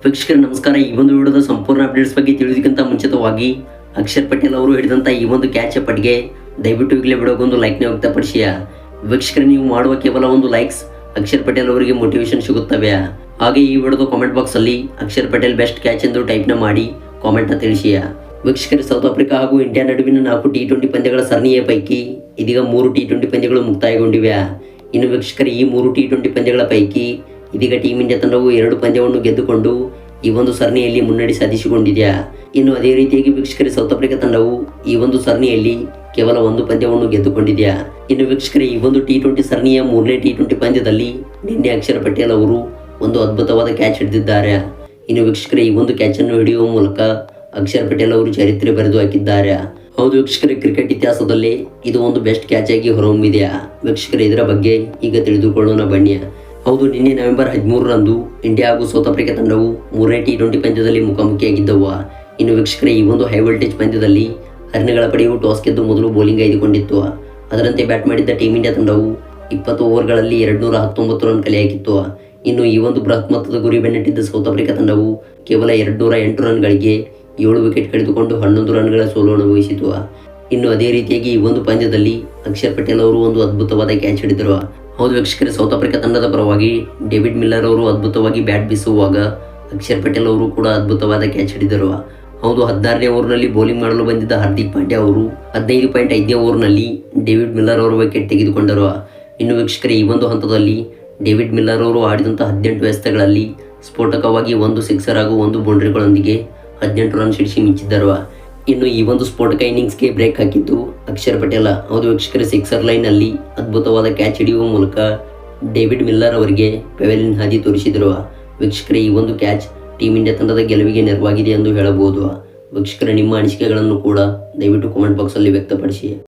ವೀಕ್ಷಕರೇ ನಮಸ್ಕಾರ. ಈ ಒಂದು ವಿಡಿಯೋದ ಸಂಪೂರ್ಣ ಅಪ್ಡೇಟ್ಸ್ ಬಗ್ಗೆ ತಿಳಿಯೋದಕ್ಕಿಂತ ಮುಂಚಿತವಾಗಿ ಅಕ್ಷರ್ ಪಟೇಲ್ ಅವರು ಹಿಡಿದಂಥ ಈ ಒಂದು ಕ್ಯಾಚ್ ಪಟ್ಗೆ ದಯವಿಟ್ಟು ಈಗಲೇ ವಿಡಿಯೋಗೊಂದು ಲೈಕ್ನ ವ್ಯಕ್ತಪಡಿಸಿಯ. ವೀಕ್ಷಕರೇ, ನೀವು ಮಾಡುವ ಕೇವಲ ಒಂದು ಲೈಕ್ಸ್ ಅಕ್ಷರ್ ಪಟೇಲ್ ಅವರಿಗೆ ಮೋಟಿವೇಶನ್ ಸಿಗುತ್ತವೆ. ಹಾಗೆ ಈ ವಿಡಿಯೋದ ಕಾಮೆಂಟ್ ಬಾಕ್ಸ್ ಅಲ್ಲಿ ಅಕ್ಷರ್ ಪಟೇಲ್ ಬೆಸ್ಟ್ ಕ್ಯಾಚ್ ಎಂದು ಟೈಪ್ನ ಮಾಡಿ ಕಾಮೆಂಟ್ನ ತಿಳಿಸಿಯ. ವೀಕ್ಷಕರೇ, ಸೌತ್ ಆಫ್ರಿಕಾ ಹಾಗೂ ಇಂಡಿಯಾ ನಡುವಿನ 4 T20 ಪಂದ್ಯಗಳ ಸರಣಿಯ ಪೈಕಿ ಇದೀಗ 3 T20 ಪಂದ್ಯಗಳು ಮುಕ್ತಾಯಗೊಂಡಿವೆ. ಇನ್ನು ವೀಕ್ಷಕರೇ, ಈ 3 T20 ಪಂದ್ಯಗಳ ಪೈಕಿ ಇದೀಗ ಟೀಮ್ ಇಂಡಿಯಾ ತಂಡವು 2 ಪಂದ್ಯವನ್ನು ಗೆದ್ದುಕೊಂಡು ಈ ಒಂದು ಸರಣಿಯಲ್ಲಿ ಮುನ್ನಡೆ ಸಾಧಿಸಿಕೊಂಡಿದೆ. ಇನ್ನು ಅದೇ ರೀತಿಯಾಗಿ ವೀಕ್ಷಕರೇ, ಸೌತ್ ಆಫ್ರಿಕಾ ತಂಡವು ಈ ಒಂದು ಸರಣಿಯಲ್ಲಿ ಕೇವಲ 1 ಪಂದ್ಯವನ್ನು ಗೆದ್ದುಕೊಂಡಿದೆ. ಇನ್ನು ವೀಕ್ಷಕರೇ, ಈ ಒಂದು T20 ಸರಣಿಯ 3ನೇ T20 ಪಂದ್ಯದಲ್ಲಿ ನಿನ್ನೆ ಅಕ್ಷರ್ ಪಟೇಲ್ ಅವರು ಒಂದು ಅದ್ಭುತವಾದ ಕ್ಯಾಚ್ ಹಿಡಿದಿದ್ದಾರೆ. ಇನ್ನು ವೀಕ್ಷಕರೇ, ಈ ಒಂದು ಕ್ಯಾಚ್ ಅನ್ನು ಹಿಡಿಯುವ ಮೂಲಕ ಅಕ್ಷರ್ ಪಟೇಲ್ ಅವರು ಚರಿತ್ರೆ ಬರೆದು ಹಾಕಿದ್ದಾರೆ. ಹೌದು ವೀಕ್ಷಕರೇ, ಕ್ರಿಕೆಟ್ ಇತಿಹಾಸದಲ್ಲಿ ಇದು ಒಂದು ಬೆಸ್ಟ್ ಕ್ಯಾಚ್ ಆಗಿ ಹೊರಹೊಮ್ಮಿದೆ. ವೀಕ್ಷಕರೇ, ಇದರ ಬಗ್ಗೆ ಈಗ ತಿಳಿದುಕೊಳ್ಳೋಣ ಬನ್ನಿ. ಹೌದು, ನಿನ್ನೆ ನವೆಂಬರ್ 13ರಂದು ಇಂಡಿಯಾ ಹಾಗೂ ಸೌತ್ ಆಫ್ರಿಕಾ ತಂಡವು 3ನೇ T20 ಪಂದ್ಯದಲ್ಲಿ ಮುಖಾಮುಖಿಯಾಗಿದ್ದವು. ಇನ್ನು ವೀಕ್ಷಕರೇ, ಈ ಒಂದು ಹೈ ವೋಲ್ಟೇಜ್ ಪಂದ್ಯದಲ್ಲಿ ಹರಿಣಗಳ ಪಡೆಯು ಟಾಸ್ ಗೆದ್ದು ಮೊದಲು ಬೌಲಿಂಗ್ ಆಯ್ದುಕೊಂಡಿತ್ತು. ಅದರಂತೆ ಬ್ಯಾಟ್ ಮಾಡಿದ್ದ ಟೀಮ್ ಇಂಡಿಯಾ ತಂಡವು 20 ಓವರ್ಗಳಲ್ಲಿ 219 ರನ್ ಕಲೆ ಹಾಕಿತ್ತು. ಇನ್ನು ಈ ಒಂದು ಬೃಹತ್ ಮೊತ್ತದ ಗುರಿ ಬೆನ್ನಟ್ಟಿದ್ದ ಸೌತ್ ಆಫ್ರಿಕಾ ತಂಡವು ಕೇವಲ 208 ರನ್ಗಳಿಗೆ 7 ವಿಕೆಟ್ ಕಳೆದುಕೊಂಡು 11 ರನ್ಗಳ ಸೋಲು ಅನುಭವಿಸಿತು. ಇನ್ನು ಅದೇ ರೀತಿಯಾಗಿ ಈ ಒಂದು ಪಂದ್ಯದಲ್ಲಿ ಅಕ್ಷರ್ ಪಟೇಲ್ ಅವರು ಒಂದು ಅದ್ಭುತವಾದ ಕ್ಯಾಚ್ ಹಿಡಿದರು. ಹೌದು ವೀಕ್ಷಕರೇ, ಸೌತ್ ಆಫ್ರಿಕಾ ತಂಡದ ಪರವಾಗಿ ಡೇವಿಡ್ ಮಿಲ್ಲರ್ ಅವರು ಅದ್ಭುತವಾಗಿ ಬ್ಯಾಟ್ ಬೀಸುವಾಗ ಅಕ್ಷರ್ ಪಟೇಲ್ ಅವರು ಕೂಡ ಅದ್ಭುತವಾದ ಕ್ಯಾಚ್ ಹಿಡಿದರು. ಹೌದು, 16ನೇ ಓವರ್ನಲ್ಲಿ ಬೌಲಿಂಗ್ ಮಾಡಲು ಬಂದಿದ್ದ ಹಾರ್ದಿಕ್ ಪಾಂಡ್ಯ ಅವರು 15.5ನೇ ಓವರ್ನಲ್ಲಿ ಡೇವಿಡ್ ಮಿಲ್ಲರ್ ಅವರು ವಿಕೆಟ್ ತೆಗೆದುಕೊಂಡರು. ಇನ್ನು ವೀಕ್ಷಕರೇ, ಈ ಒಂದು ಹಂತದಲ್ಲಿ ಡೇವಿಡ್ ಮಿಲ್ಲರ್ ಅವರು ಆಡಿದಂಥ 18 ಎಸೆತಗಳಲ್ಲಿ ಸ್ಫೋಟಕವಾಗಿ 1 ಸಿಕ್ಸರ್ ಹಾಗೂ 1 ಬೌಂಡ್ರಿಗಳೊಂದಿಗೆ 18 ರನ್ ಸಿಡಿಸಿ ಮಿಂಚಿದ್ದರು. ಇನ್ನು ಈ ಒಂದು ಸ್ಫೋಟಕ ಇನ್ನಿಂಗ್ಸ್ಗೆ ಬ್ರೇಕ್ ಹಾಕಿದ್ದು ಅಕ್ಷರ್ ಪಟೇಲ್. ಹೌದು ವೀಕ್ಷಕರೇ, ಸಿಕ್ಸರ್ ಲೈನ್ನಲ್ಲಿ ಅದ್ಭುತವಾದ ಕ್ಯಾಚ್ ಹಿಡಿಯುವ ಮೂಲಕ ಡೇವಿಡ್ ಮಿಲ್ಲರ್ ಅವರಿಗೆ ಪೆವಿಲಿಯನ್ ಹಾದಿ ತೋರಿಸಿದರು. ವೀಕ್ಷಕರೇ, ಈ ಒಂದು ಕ್ಯಾಚ್ ಟೀಮ್ ಇಂಡಿಯಾ ತಂಡದ ಗೆಲುವಿಗೆ ನೆರವಾಗಿದೆ ಎಂದು ಹೇಳಬಹುದು. ವೀಕ್ಷಕರೇ, ನಿಮ್ಮ ಅನಿಸಿಕೆಗಳನ್ನು ಕೂಡ ದಯವಿಟ್ಟು ಕಾಮೆಂಟ್ ಬಾಕ್ಸಲ್ಲಿ ವ್ಯಕ್ತಪಡಿಸಿ.